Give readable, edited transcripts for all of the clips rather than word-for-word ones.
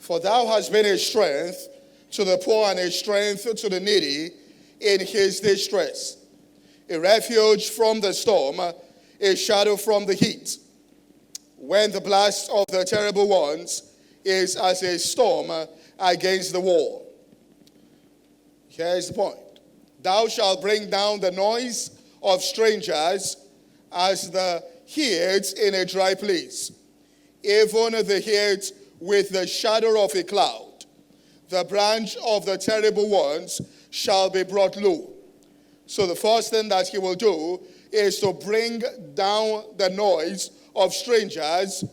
For thou hast been a strength to the poor and a strength to the needy in his distress, a refuge from the storm, a shadow from the heat. When the blast of the terrible ones is as a storm against the wall. Here's the point. Thou shalt bring down the noise of strangers as the heat in a dry place, even the heat with the shadow of a cloud. The branch of the terrible ones shall be brought low. So the first thing that he will do is to bring down the noise of strangers.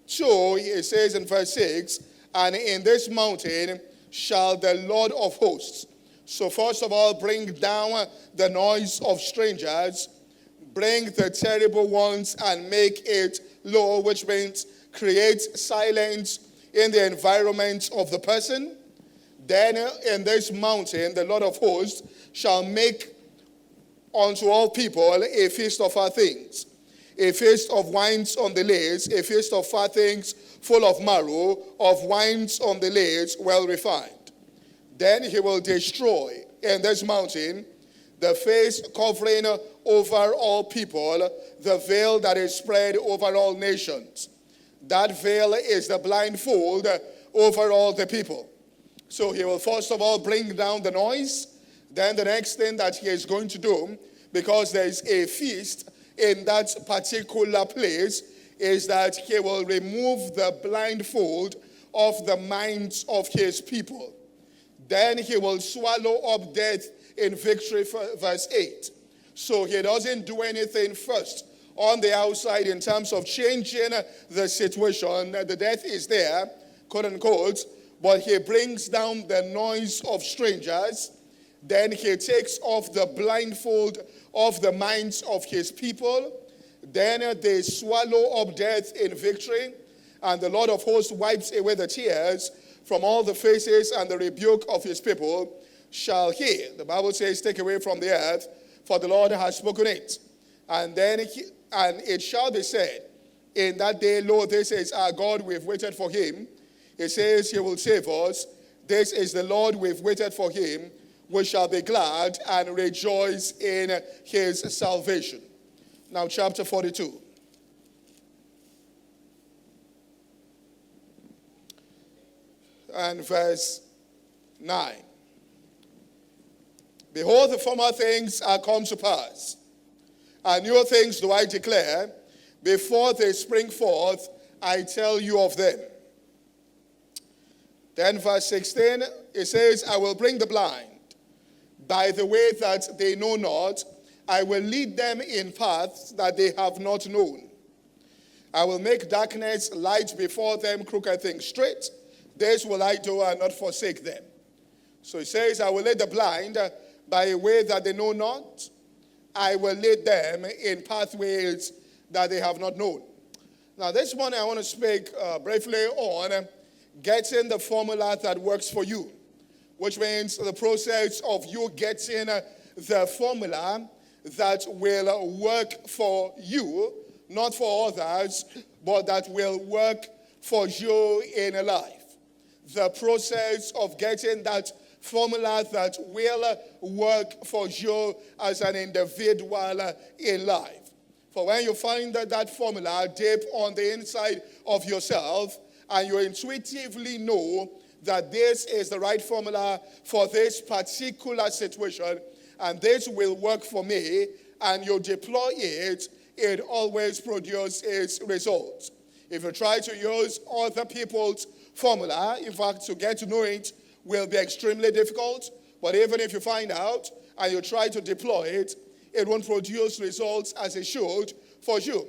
So it says in verse 6, and in this mountain shall the Lord of hosts. So first of all, bring down the noise of strangers, bring the terrible ones and make it low, which means create silence in the environment of the person. Then in this mountain, the Lord of hosts shall make unto all people a feast of fat things, a feast of wines on the lees, a feast of fat things full of marrow, of wines on the lees well refined. Then he will destroy in this mountain the face covering over all people, the veil that is spread over all nations. That veil is the blindfold over all the people. So he will first of all bring down the noise. Then the next thing that he is going to do, because there is a feast in that particular place, is that he will remove the blindfold of the minds of his people. Then he will swallow up death in victory, verse 8. So he doesn't do anything first on the outside in terms of changing the situation. The death is there, quote unquote, but he brings down the noise of strangers. Then he takes off the blindfold of the minds of his people. Then they swallow up death in victory, and the Lord of hosts wipes away the tears from all the faces, and the rebuke of his people shall he, the Bible says, take away from the earth, for the Lord has spoken it. And then and it shall be said in that day, lo, this is our God, we've waited for him. It says he will save us. This is the Lord, we've waited for him. We shall be glad and rejoice in his salvation. Now chapter 42. And verse 9. Behold, the former things are come to pass, and new things do I declare. Before they spring forth, I tell you of them. Then verse 16, it says, I will bring the blind by the way that they know not. I will lead them in paths that they have not known. I will make darkness light before them, crooked things straight. This will I do and not forsake them. So it says, I will lead the blind by a way that they know not. I will lead them in pathways that they have not known. Now this morning I want to speak briefly on getting the formula that works for you, which means the process of you getting the formula that will work for you, not for others, but that will work for you in life. The process of getting that formula that will work for you as an individual in life. For when you find that formula deep on the inside of yourself, and you intuitively know that this is the right formula for this particular situation, and this will work for me, and you deploy it, it always produces results. If you try to use other people's formula, in fact, to get to know it will be extremely difficult. But even if you find out and you try to deploy it, it won't produce results as it should for you.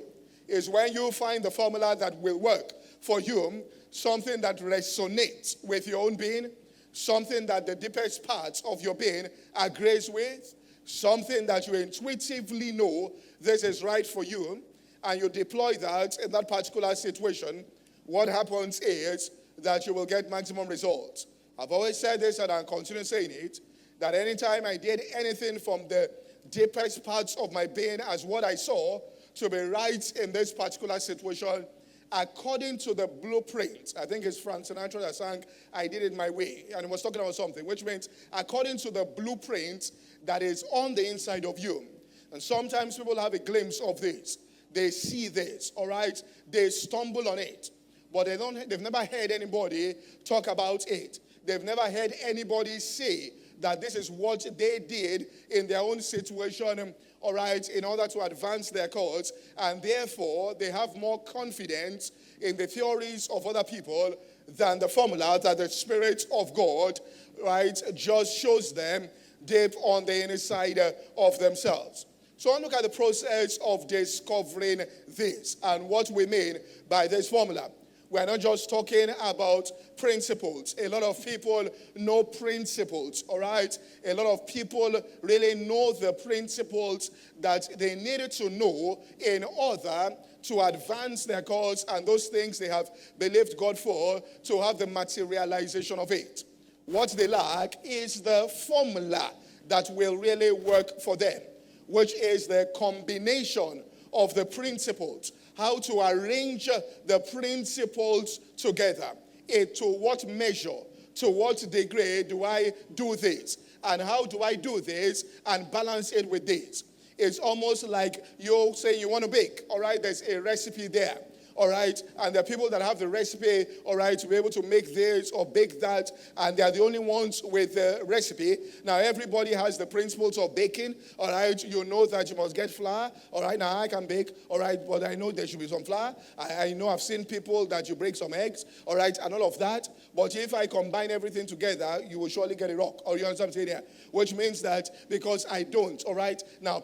It's when you find the formula that will work for you, something that resonates with your own being, something that the deepest parts of your being agrees with, something that you intuitively know this is right for you, and you deploy that in that particular situation, what happens is that you will get maximum results. I've always said this, and I'll continue saying it, that anytime I did anything from the deepest parts of my being as what I saw to be right in this particular situation, according to the blueprint. I think it's Frank Sinatra that sang, I did it my way. And it was talking about something, which means according to the blueprint that is on the inside of you. And sometimes people have a glimpse of this. They see this, all right? They stumble on it. But they've never heard anybody talk about it. They've never heard anybody say that this is what they did in their own situation, all right, in order to advance their cause. And therefore, they have more confidence in the theories of other people than the formula that the Spirit of God, right, just shows them deep on the inside of themselves. So I look at the process of discovering this and what we mean by this formula. We're not just talking about principles. A lot of people know principles, all right? A lot of people really know the principles that they needed to know in order to advance their cause and those things they have believed God for, to have the materialization of it. What they lack is the formula that will really work for them, which is the combination of the principles. How to arrange the principles together. To what measure, to what degree do I do this? And how do I do this and balance it with this? It's almost like you say you want to bake, all right? There's a recipe there, all right? And there are people that have the recipe, all right, to be able to make this or bake that, and they are the only ones with the recipe. Now, everybody has the principles of baking, all right? You know that you must get flour, all right? Now, I can bake, all right, but I know there should be some flour. I know I've seen people that you break some eggs, all right, and all of that. But if I combine everything together, you will surely get a rock, or you understand what I'm saying here? Which means that because I don't, all right? Now,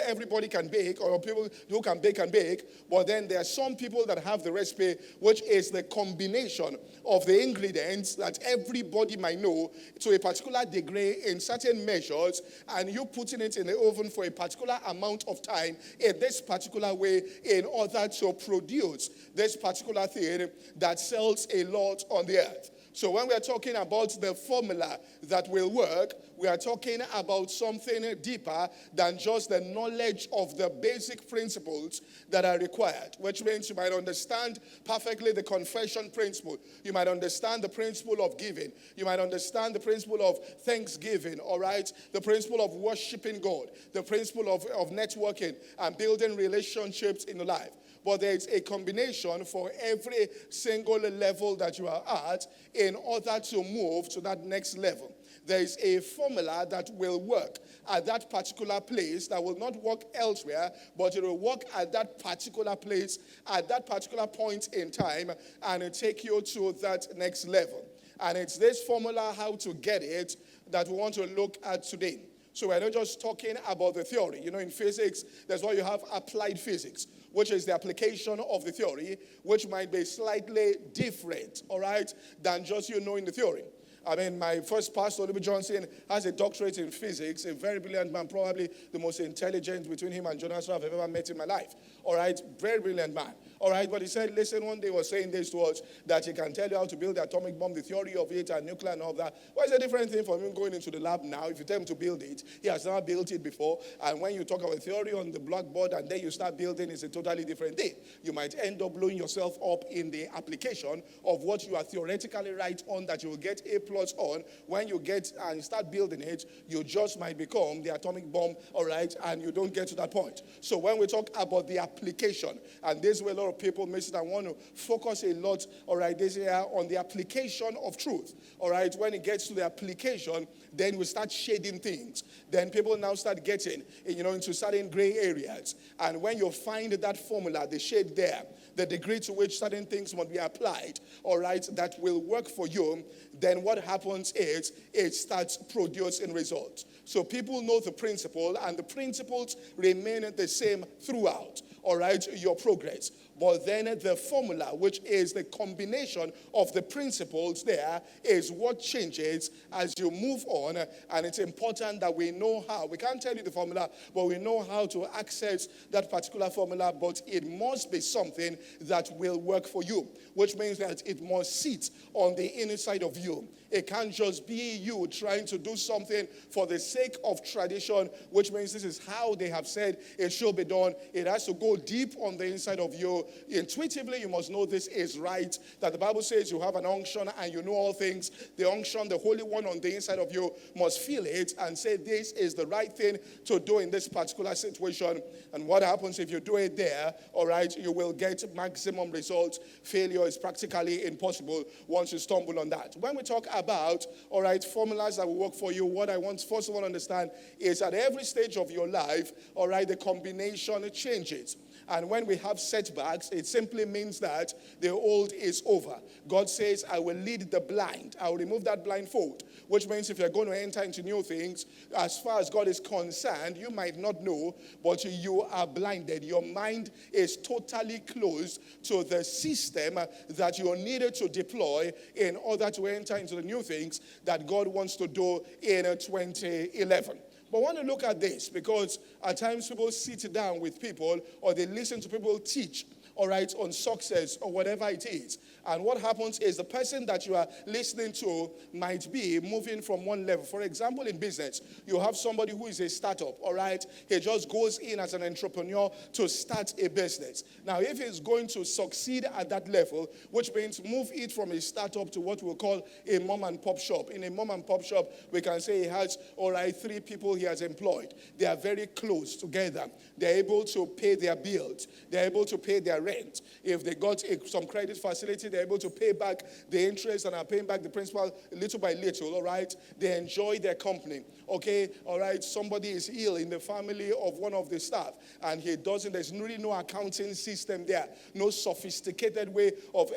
everybody can bake, or people who can bake, but then there are some people that have the recipe, which is the combination of the ingredients that everybody might know to a particular degree in certain measures, and you putting it in the oven for a particular amount of time in this particular way in order to produce this particular thing that sells a lot on the earth. So when we are talking about the formula that will work, we are talking about something deeper than just the knowledge of the basic principles that are required, which means you might understand perfectly the confession principle. You might understand the principle of giving. You might understand the principle of thanksgiving, all right? The principle of worshiping God, the principle of networking and building relationships in life. But there is a combination for every single level that you are at in order to move to that next level. There is a formula that will work at that particular place that will not work elsewhere, but it will work at that particular place, at that particular point in time, and it take you to that next level. And it's this formula, how to get it, that we want to look at today. So we're not just talking about the theory. You know, in physics, that's why you have applied physics, which is the application of the theory, which might be slightly different, all right, than just you knowing the theory. I mean, my first pastor, Oliver Johnson, has a doctorate in physics, a very brilliant man, probably the most intelligent between him and Jonas I've ever met in my life. All right, very brilliant man. All right, but he said, listen, one day he was saying this to us, that he can tell you how to build the atomic bomb, the theory of it, and nuclear and all that. Well, it's a different thing from him going into the lab now. If you tell him to build it, he has never built it before. And when you talk about theory on the blackboard and then you start building, it's a totally different thing. You might end up blowing yourself up in the application of what you are theoretically right on, that you will get A+ on. When you get and start building it, you just might become the atomic bomb, all right, and you don't get to that point. So when we talk about the application, and this is where a lot of people miss it, I want to focus a lot, all right, this year on the application of truth, all right. When it gets to the application, then we start shading things. Then people now start getting, you know, into certain gray areas. And when you find that formula, the shade there, the degree to which certain things must be applied, all right, that will work for you, then what happens is it starts producing results. So people know the principle, and the principles remain the same throughout, all right, your progress. But then the formula, which is the combination of the principles there, is what changes as you move on. And it's important that we know how. We can't tell you the formula, but we know how to access that particular formula. But it must be something that will work for you, which means that it must sit on the inside of you. It can't just be you trying to do something for the sake of tradition, which means this is how they have said it should be done. It has to go deep on the inside of you intuitively you must know this is right, that the Bible says you have an unction and you know all things. The unction, the Holy One on the inside of you must feel it and say this is the right thing to do in this particular situation. And what happens if you do it there, all right, you will get maximum results. Failure is practically impossible once you stumble on that. When we talk about, all right, formulas that will work for you, what I want first of all to understand is at every stage of your life, all right, the combination changes. And when we have setbacks, it simply means that the old is over. God says, I will lead the blind. I will remove that blindfold, which means if you're going to enter into new things, as far as God is concerned, you might not know, but you are blinded. Your mind is totally closed to the system that you're needed to deploy in order to enter into the new things that God wants to do in 2011. But I want to look at this because at times people sit down with people or they listen to people teach, all right, on success or whatever it is. And what happens is the person that you are listening to might be moving from one level. For example, in business, you have somebody who is a startup, all right? He just goes in as an entrepreneur to start a business. Now, if he's going to succeed at that level, which means move it from a startup to what we'll call a mom and pop shop. In a mom and pop shop, we can say he has, all right, 3 people he has employed. They are very close together. They're able to pay their bills. They're able to pay their rent. If they got some credit facility, they're able to pay back the interest and are paying back the principal little by little, all right? They enjoy their company, okay? All right, somebody is ill in the family of one of the staff, and there's really no accounting system there, no sophisticated way of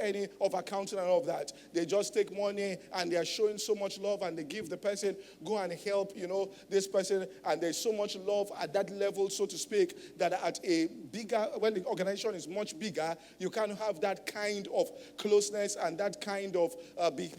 accounting and all of that. They just take money, and they are showing so much love, and they give the person, go and help, this person, and there's so much love at that level, so to speak, that when the organization is much bigger, you can't have that kind of closeness and that kind of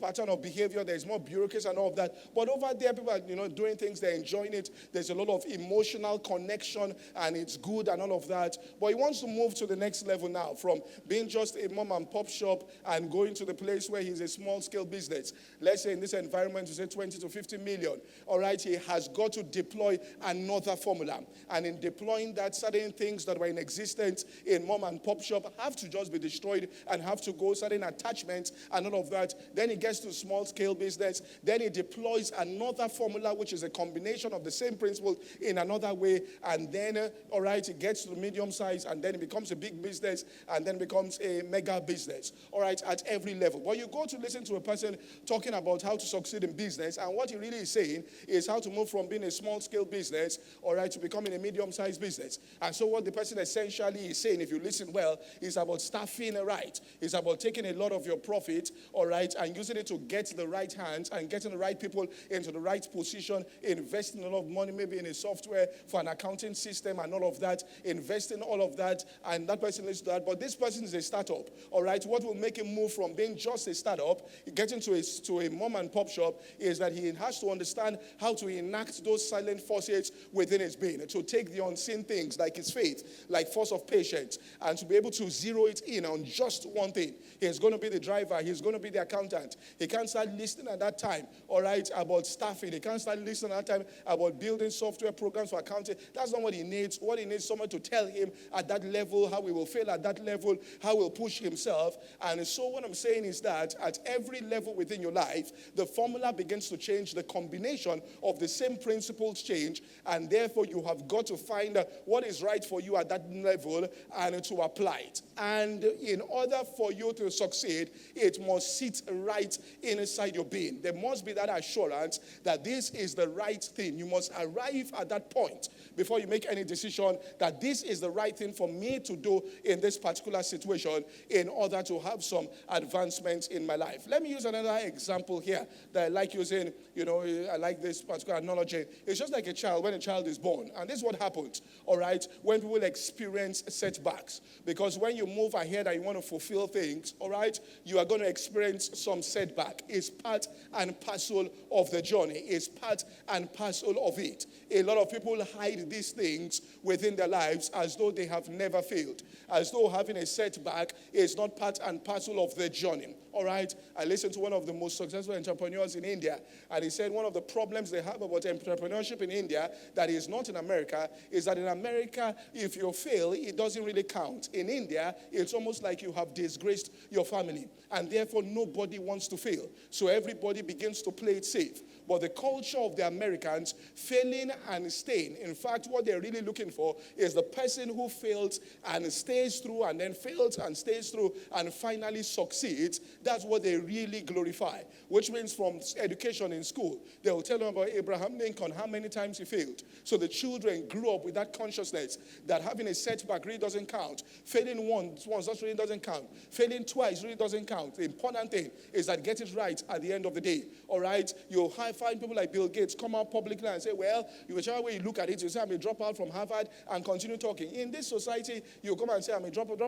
pattern of behavior. There's more bureaucracy and all of that. But over there, people are, doing things, they're enjoying it. There's a lot of emotional connection, and it's good and all of that. But he wants to move to the next level now, from being just a mom and pop shop and going to the place where he's a small scale business. Let's say in this environment, you say 20 to 50 million. All right, he has got to deploy another formula. And in deploying that, certain things that were in existence in mom and pop shop have to just be destroyed and have to go, certain attachments and all of that. Then he gets to small scale business. Then he deploys another formula, which is a combination of the same principle in another way. And then, all right, it gets to the medium size, and then it becomes a big business, and then becomes a mega business, all right, at every level. But you go to listen to a person talking about how to succeed in business, and what he really is saying is how to move from being a small scale business, all right, to becoming a medium sized business. And so what the person essentially is saying, if you listen well, is about staffing right. It's about taking a lot of your profit, all right, and using it to get the right hands and getting the right people into the right position, investing a lot of money, maybe in a software for an accounting system and all of that, investing all of that, and that person needs to do that. But this person is a startup, all right. What will make him move from being just a startup, getting to a mom and pop shop, is that he has to understand how to enact those silent forces within his being, to take the unseen things like his faith, like force of patience, and to be able to zero it in on just one thing. He's going to be the driver. He's going to be the accountant. He can't start listening at that time, all right, about staffing. He can't start listening at that time about building software programs for accounting. That's not what he needs. What he needs is someone to tell him at that level how he will fail at that level, how he will push himself. And so what I'm saying is that at every level within your life, the formula begins to change. The combination of the same principles change, and therefore you have got to find what is right for you at that level and to apply it. And in order for you to succeed, it must sit right inside your being. There must be that assurance that this is the right thing. You must arrive at that point before you make any decision that this is the right thing for me to do in this particular situation in order to have some advancements in my life. Let me use another example here that I like using. I like this particular analogy. It's just like a child when a child is born. And this is what happens, all right, when people experience setbacks. Because when you move ahead and you want to fulfill things, all right, you are going to experience some setback. It's part and parcel of the journey. It's part and parcel of it. A lot of people hide these things within their lives as though they have never failed, as though having a setback is not part and parcel of the journey. All right. I listened to one of the most successful entrepreneurs in India, and he said one of the problems they have about entrepreneurship in India that is not in America is that in America, if you fail, it doesn't really count. In India, it's almost like you have disgraced your family, and therefore nobody wants to fail. So everybody begins to play it safe. But the culture of the Americans, failing and staying, in fact, what they're really looking for is the person who fails and stays through, and then fails and stays through, and finally succeeds. That's what they really glorify, which means from education in school, they will tell them about Abraham Lincoln, how many times he failed. So the children grew up with that consciousness that having a setback really doesn't count. Failing once that really doesn't count. Failing twice really doesn't count. The important thing is that get it right at the end of the day. All right? You'll find people like Bill Gates come out publicly and say, well, whichever way you look at it, you say, I'm a dropout from Harvard, and continue talking. In this society, you come and say, I'm a dropout.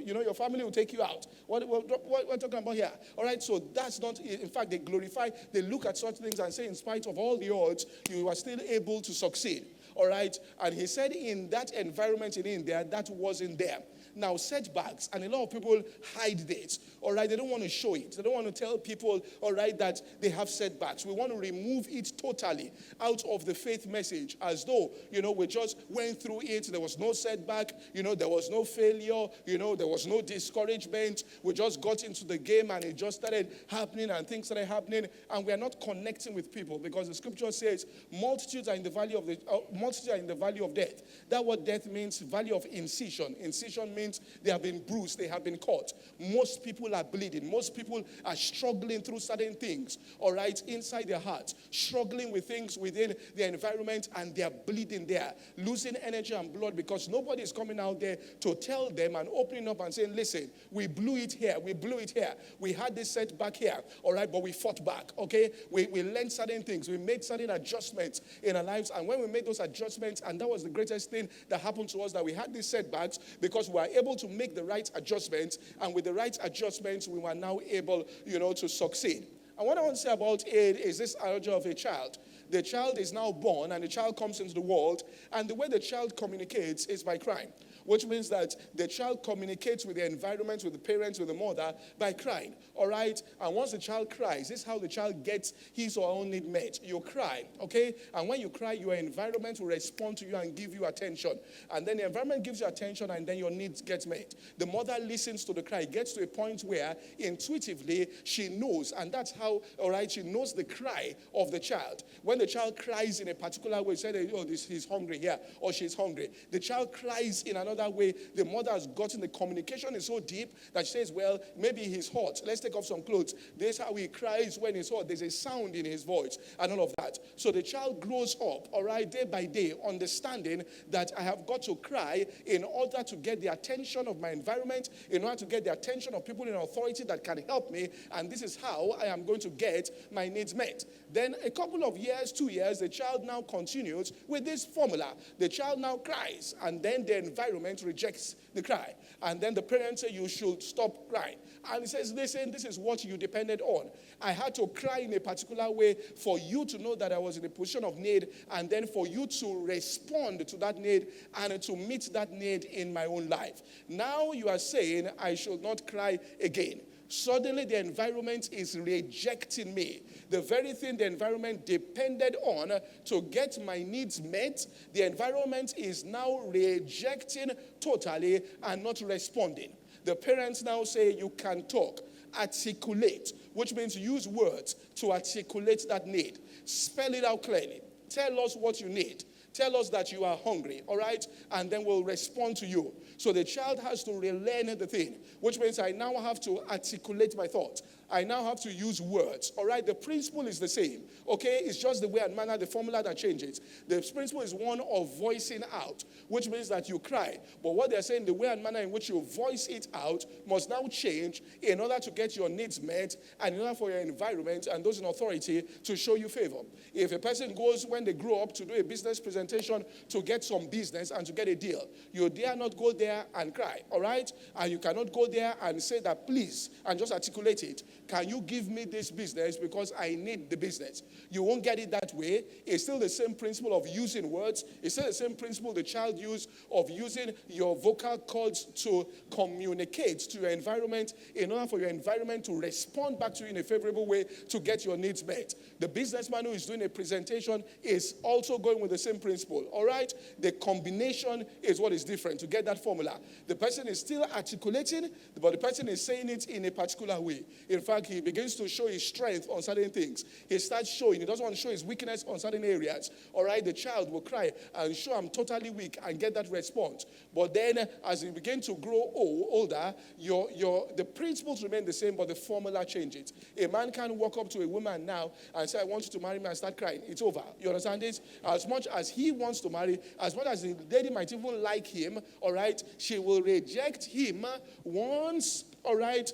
Your family will take you out. What we're talking about here? All right? So that's not, in fact, they glorify, they look at such things and say, in spite of all the odds, you are still able to succeed. All right? And he said in that environment in India, that wasn't there. Now, setbacks, and a lot of people hide this, all right? They don't want to show it. They don't want to tell people, all right, that they have setbacks. We want to remove it totally out of the faith message, as though, we just went through it. There was no setback. There was no failure. There was no discouragement. We just got into the game, and it just started happening, and things started happening, and we are not connecting with people, because the scripture says multitudes are in the valley of death. That what death means, valley of incision. Incision means they have been bruised, they have been caught. Most people are bleeding. Most people are struggling through certain things, all right, inside their hearts, struggling with things within their environment, and they are bleeding there, losing energy and blood, because nobody is coming out there to tell them and opening up and saying, listen, we blew it here, we had this setback here, all right, but we fought back, okay? We learned certain things, we made certain adjustments in our lives, and when we made those adjustments, and that was the greatest thing that happened to us, that we had these setbacks, because we were able to make the right adjustments, and with the right adjustments, we were now able, to succeed. And what I want to say about it is this analogy of a child. The child is now born, and the child comes into the world, and the way the child communicates is by crying, which means that the child communicates with the environment, with the parents, with the mother, by crying, all right? And once the child cries, this is how the child gets his or her own need met. You cry, okay? And when you cry, your environment will respond to you and give you attention. And then the environment gives you attention, and then your needs get met. The mother listens to the cry, gets to a point where intuitively she knows, and that's how, all right, she knows the cry of the child. When the child cries in a particular way, say, he's hungry here, or she's hungry. The child cries in another way. The mother has gotten, the communication is so deep that she says, well, maybe he's hot. Let's take off some clothes. This is how he cries when he's hot. There's a sound in his voice and all of that. So the child grows up, all right, day by day, understanding that I have got to cry in order to get the attention of my environment, in order to get the attention of people in authority that can help me, and this is how I am going to get my needs met. Then a couple of years, 2 years, the child now continues with this formula. The child now cries, and then the environment rejects the cry. And then the parents say, you should stop crying. And he says, listen, this is what you depended on. I had to cry in a particular way for you to know that I was in a position of need, and then for you to respond to that need and to meet that need in my own life. Now you are saying I should not cry again. Suddenly the environment is rejecting me. The very thing the environment depended on to get my needs met, the environment is now rejecting totally and not responding. The parents now say you can talk, articulate, which means use words to articulate that need. Spell it out clearly. Tell us what you need. Tell us that you are hungry, all right? And then we'll respond to you. So the child has to relearn the thing, which means I now have to articulate my thoughts. I now have to use words, all right? The principle is the same, okay? It's just the way and manner, the formula that changes. The principle is one of voicing out, which means that you cry. But what they're saying, the way and manner in which you voice it out must now change in order to get your needs met and in order for your environment and those in authority to show you favor. If a person goes, when they grow up, to do a business presentation to get some business and to get a deal, you dare not go there and cry, all right? And you cannot go there and say that, please, and just articulate it. can you give me this business because I need the business? You won't get it that way. It's still the same principle of using words. It's still the same principle the child used of using your vocal cords to communicate to your environment in order for your environment to respond back to you in a favorable way to get your needs met. The businessman who is doing a presentation is also going with the same principle, all right? The combination is what is different to get that formula. The person is still articulating, but the person is saying it in a particular way. In fact, he begins to show his strength on certain things. He starts showing, he doesn't want to show his weakness on certain areas, all right? The child will cry and show I'm totally weak and get that response. But then as you begin to grow older, the principles remain the same, but the formula changes. A man can walk up to a woman now and say, I want you to marry me, and start crying. It's over. You understand this? As much as he wants to marry, as much as the lady might even like him, all right, she will reject him once, all right,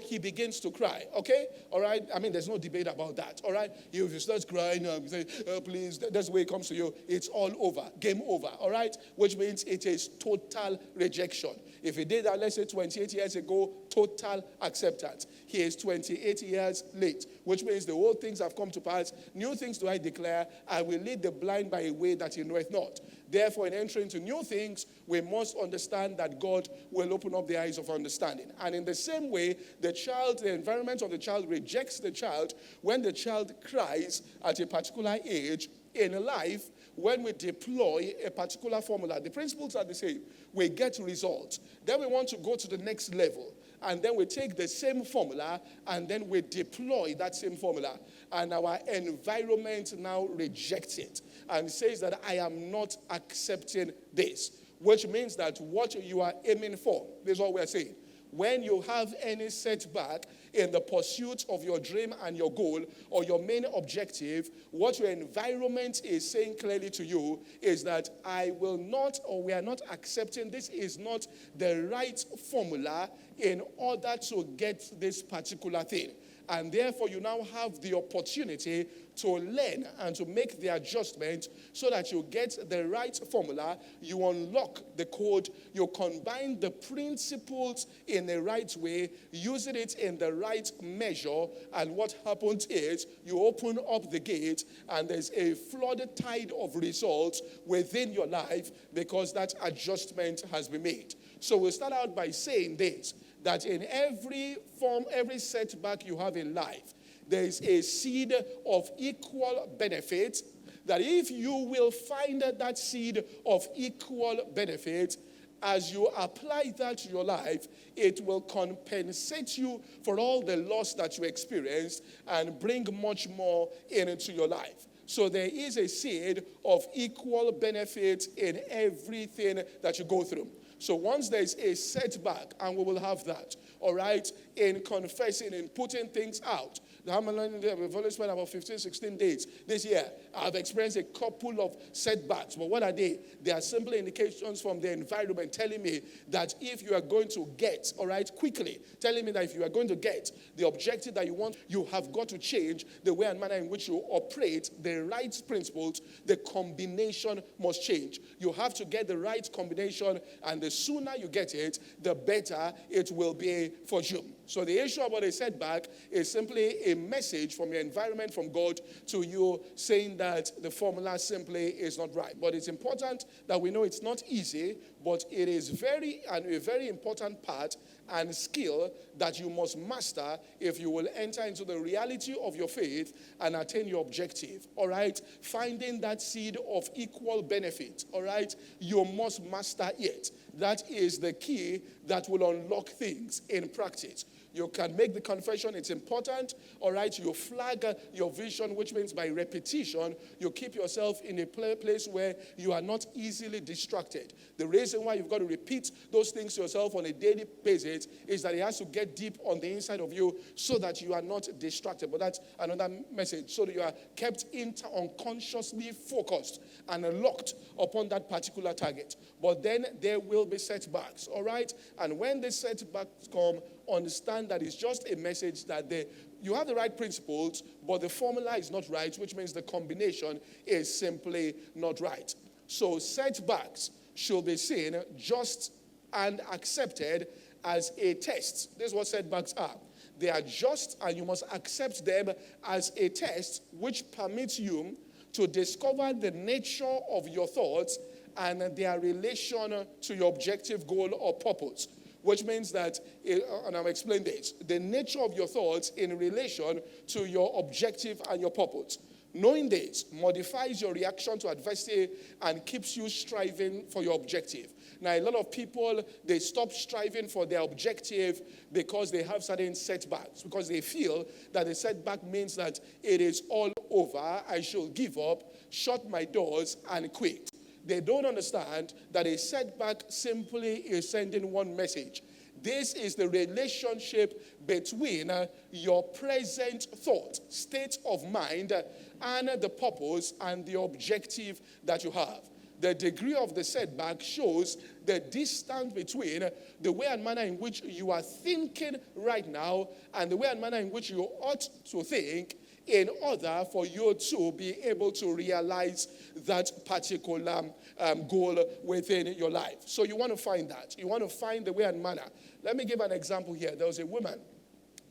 he begins to cry, okay? All right? I mean, there's no debate about that, all right? If you start crying, you say, please, that's the way it comes to you. It's all over. Game over, all right? Which means it is total rejection. If he did that, let's say 28 years ago, total acceptance. He is 28 years late, which means the old things have come to pass. New things do I declare. I will lead the blind by a way that he knoweth not. Therefore, in entering into new things, we must understand that God will open up the eyes of understanding. And in the same way, the environment of the child rejects the child when the child cries at a particular age in life. When we deploy a particular formula, the principles are the same. We get results. Then we want to go to the next level. And then we take the same formula and then we deploy that same formula. And our environment now rejects it and says that I am not accepting this. Which means that what you are aiming for, this is what we are saying. When you have any setback in the pursuit of your dream and your goal or your main objective, what your environment is saying clearly to you is that I will not, or we are not accepting, this is not the right formula in order to get this particular thing. And therefore, you now have the opportunity to learn and to make the adjustment so that you get the right formula, you unlock the code, you combine the principles in the right way, using it in the right measure, and what happens is you open up the gate and there's a flood tide of results within your life because that adjustment has been made. So we'll start out by saying this, that in every form, every setback you have in life, there is a seed of equal benefit, that if you will find that seed of equal benefit, as you apply that to your life, it will compensate you for all the loss that you experienced and bring much more into your life. So there is a seed of equal benefit in everything that you go through. So once there's a setback, and we will have that, all right, in confessing, in putting things out. We've only spent about 15, 16 days this year. I've experienced a couple of setbacks. But what are they? They are simple indications from the environment telling me that if you are going to get, all right, quickly, telling me that if you are going to get the objective that you want, you have got to change the way and manner in which you operate, the right principles, the combination must change. You have to get the right combination, and the sooner you get it, the better it will be for you. So the issue about a setback is simply a message from your environment, from God to you, saying that the formula simply is not right. But it's important that we know it's not easy, but it is a very important part and skill that you must master if you will enter into the reality of your faith and attain your objective. All right? Finding that seed of equal benefit. All right? You must master it. That is the key that will unlock things in practice. You can make the confession, it's important, all right? You flag your vision, which means by repetition, you keep yourself in a place where you are not easily distracted. The reason why you've got to repeat those things to yourself on a daily basis is that it has to get deep on the inside of you so that you are not distracted. But that's another message, so that you are kept unconsciously focused and locked upon that particular target. But then there will be setbacks, all right? And when the setbacks come, understand that it's just a message that you have the right principles, but the formula is not right, which means the combination is simply not right. So setbacks should be seen just and accepted as a test. This is what setbacks are. They are just, and you must accept them as a test which permits you to discover the nature of your thoughts and their relation to your objective goal or purpose. Which means that, and I'll explain this, the nature of your thoughts in relation to your objective and your purpose. Knowing this modifies your reaction to adversity and keeps you striving for your objective. Now, a lot of people, they stop striving for their objective because they have certain setbacks, because they feel that the setback means that it is all over, I should give up, shut my doors, and quit. They don't understand that a setback simply is sending one message. This is the relationship between your present thought, state of mind, and the purpose and the objective that you have. The degree of the setback shows the distance between the way and manner in which you are thinking right now and the way and manner in which you ought to think in order for you to be able to realize that particular goal within your life. So you want to find that. You want to find the way and manner. Let me give an example here. There was a woman,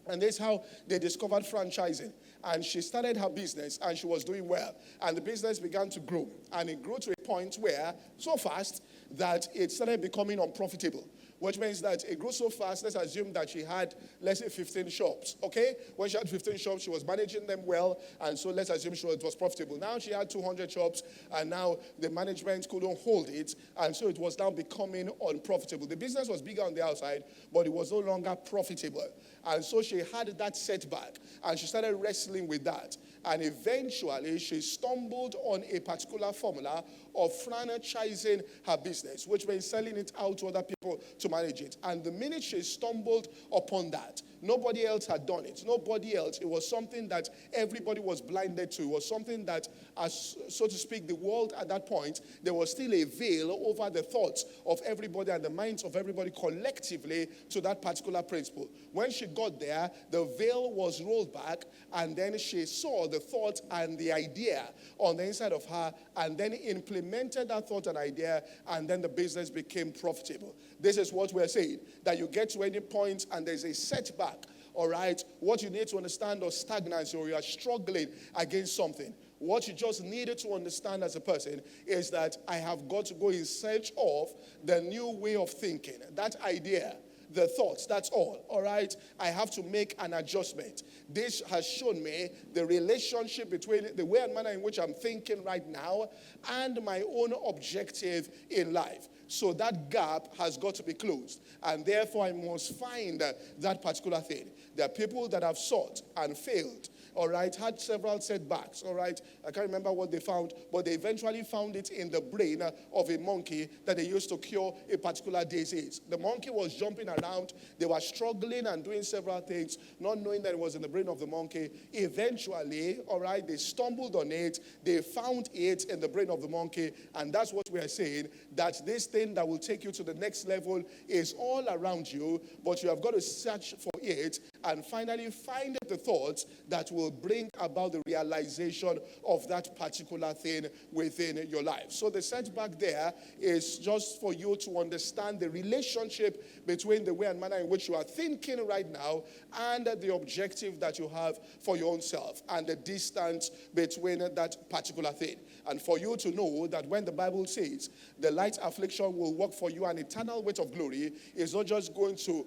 and this is how they discovered franchising. And she started her business, and she was doing well. And the business began to grow. And it grew to a point where, so fast, that it started becoming unprofitable. Which means that it grew so fast, let's assume that she had, let's say, 15 shops, okay? When she had 15 shops, she was managing them well, and so let's assume it was profitable. Now she had 200 shops, and now the management couldn't hold it, and so it was now becoming unprofitable. The business was bigger on the outside, but it was no longer profitable. And so she had that setback, and she started wrestling with that. And eventually, she stumbled on a particular formula of franchising her business, which means selling it out to other people to manage it. And the minute she stumbled upon that, nobody else had done it. Nobody else. It was something that everybody was blinded to. It was something that, as so to speak, the world at that point, there was still a veil over the thoughts of everybody and the minds of everybody collectively to that particular principle. When she got there, the veil was rolled back, and then she saw the thought and the idea on the inside of her, and then implemented that thought and idea, and then the business became profitable. This is what we're saying, that you get to any point and there's a setback, all right? What you need to understand or stagnancy, or you are struggling against something. What you just needed to understand as a person is that I have got to go in search of the new way of thinking, that idea, the thoughts, that's all right? I have to make an adjustment. This has shown me the relationship between the way and manner in which I'm thinking right now and my own objective in life. So that gap has got to be closed. And therefore, I must find that particular thing. There are people that have sought and failed, all right, had several setbacks, all right. I can't remember what they found, but they eventually found it in the brain of a monkey that they used to cure a particular disease. The monkey was jumping around. They were struggling and doing several things, not knowing that it was in the brain of the monkey. Eventually, all right, they stumbled on it. They found it in the brain of the monkey, and that's what we are saying, that this thing that will take you to the next level is all around you, but you have got to search for it and finally find the thoughts that will bring about the realization of that particular thing within your life. So the setback there is just for you to understand the relationship between the way and manner in which you are thinking right now and the objective that you have for your own self, and the distance between that particular thing. And for you to know that when the Bible says the light affliction will work for you an eternal weight of glory, is not just going to,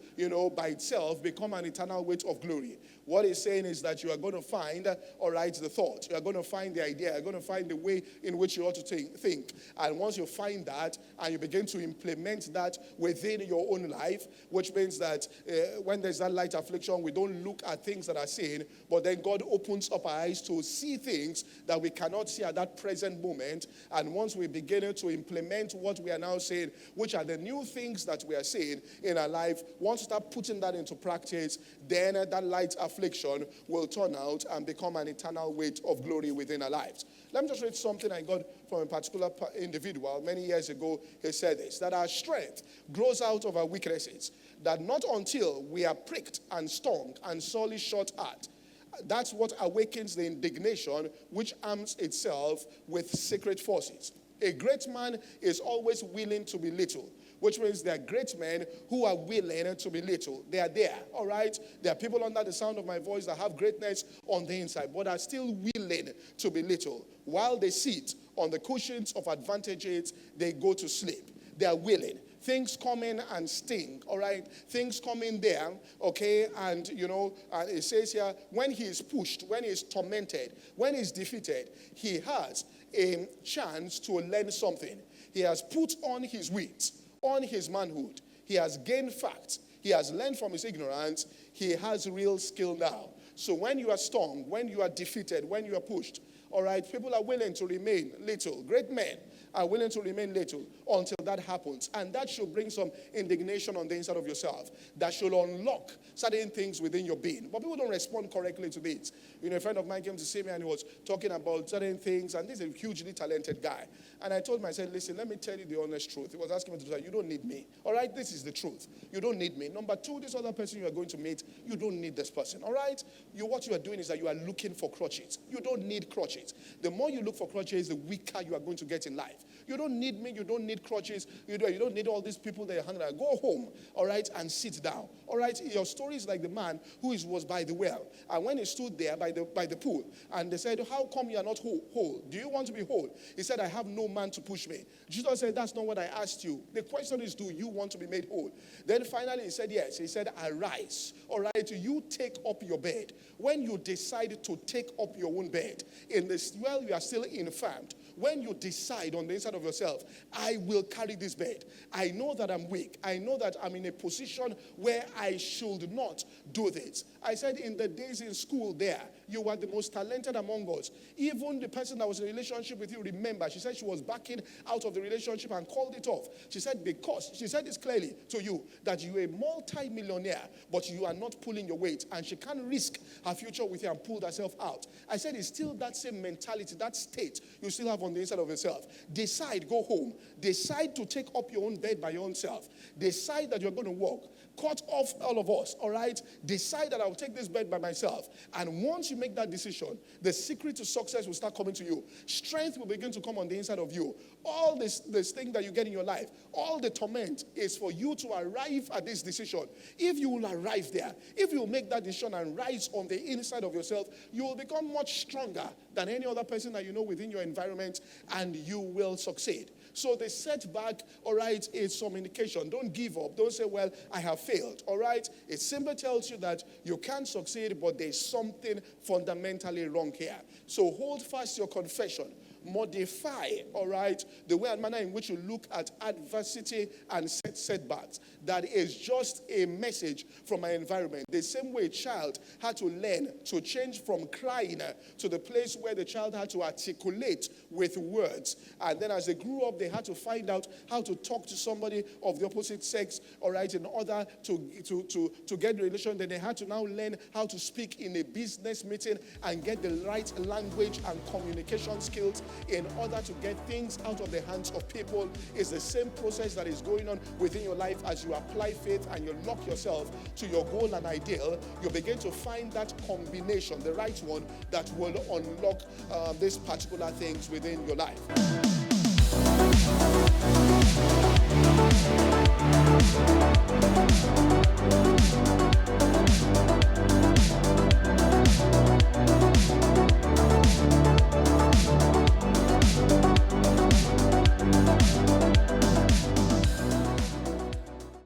by itself become an eternal weight of glory. What he's saying is that you are going to find, all right, the thought. You are going to find the idea. You're going to find the way in which you ought to think. And once you find that and you begin to implement that within your own life, which means that when there's that light affliction, we don't look at things that are seen, but then God opens up our eyes to see things that we cannot see at that present moment. And once we begin to implement what we are now saying, which are the new things that we are seeing in our life, once we start putting that into practice, then that light affliction will turn out and become an eternal weight of glory within our lives. Let me just read something I got from a particular individual many years ago. He said this, that our strength grows out of our weaknesses, that not until we are pricked and stung and sorely shot at, that's what awakens the indignation which arms itself with secret forces. A great man is always willing to be little. which means there are great men who are willing to be little. They are there, all right? There are people under the sound of my voice that have greatness on the inside, but are still willing to be little. While they sit on the cushions of advantages, they go to sleep. They are willing. Things come in and sting, all right? Things come in there, okay? And, it says here, when he is pushed, when he is tormented, when he is defeated, he has a chance to learn something. He has put on his wit, on his manhood. He has gained facts. He has learned from his ignorance. He has real skill now. So when you are stung, when you are defeated, when you are pushed, all right, people are willing to remain little. Great men are willing to remain little until that happens. And that should bring some indignation on the inside of yourself. That should unlock certain things within your being. But people don't respond correctly to this. A friend of mine came to see me and he was talking about certain things. And this is a hugely talented guy. And I told him, I said, listen, let me tell you the honest truth. He was asking me to say, you don't need me. All right, this is the truth. You don't need me. Number two, this other person you are going to meet, you don't need this person. All right? What you are doing is that you are looking for crutches. You don't need crutches. The more you look for crutches, the weaker you are going to get in life. You don't need me. You don't need crutches. You don't need all these people that you're hanging out. Go home, all right, and sit down. All right? Your story is like the man who was by the well. And when he stood there by the pool, and they said, how come you are not whole? Do you want to be whole? He said, I have no man to push me. Jesus said, that's not what I asked you. The question is, do you want to be made whole? Then finally he said, yes. He said, arise. All right, you take up your bed. When you decide to take up your own bed, in this well you are still infirmed. When you decide on the inside of yourself, I will carry this bed. I know that I'm weak. I know that I'm in a position where I should not do this. I said in the days in school there, you were the most talented among us. Even the person that was in a relationship with you, remember, she said she was backing out of the relationship and called it off. She said she said this clearly to you, that you're a multi-millionaire, but you are not pulling your weight. And she can't risk her future with you and pull herself out. I said it's still that same mentality, that state you still have on the inside of yourself. Decide, go home. Decide to take up your own bed by your own self. Decide that you're going to walk. Cut off all of us, all right? Decide that I'll take this bed by myself. And once you make that decision, the secret to success will start coming to you. Strength will begin to come on the inside of you. All this thing that you get in your life, all the torment is for you to arrive at this decision. If you will arrive there, if you will make that decision and rise on the inside of yourself, you will become much stronger than any other person that you know within your environment, and you will succeed. So the setback, all right, is some indication. Don't give up. Don't say, well, I have failed, all right? It simply tells you that you can succeed, but there's something fundamentally wrong here. So hold fast your confession. Modify, all right, the way and manner in which you look at adversity and setbacks. That is just a message from my environment. The same way a child had to learn to change from crying to the place where the child had to articulate with words. And then as they grew up, they had to find out how to talk to somebody of the opposite sex, all right, in order to get the relation. Then they had to now learn how to speak in a business meeting and get the right language and communication skills in order to get things out of the hands of people. It's the same process that is going on within your life. As you apply faith and you lock yourself to your goal and ideal, you begin to find that combination, the right one, that will unlock these particular things within your life.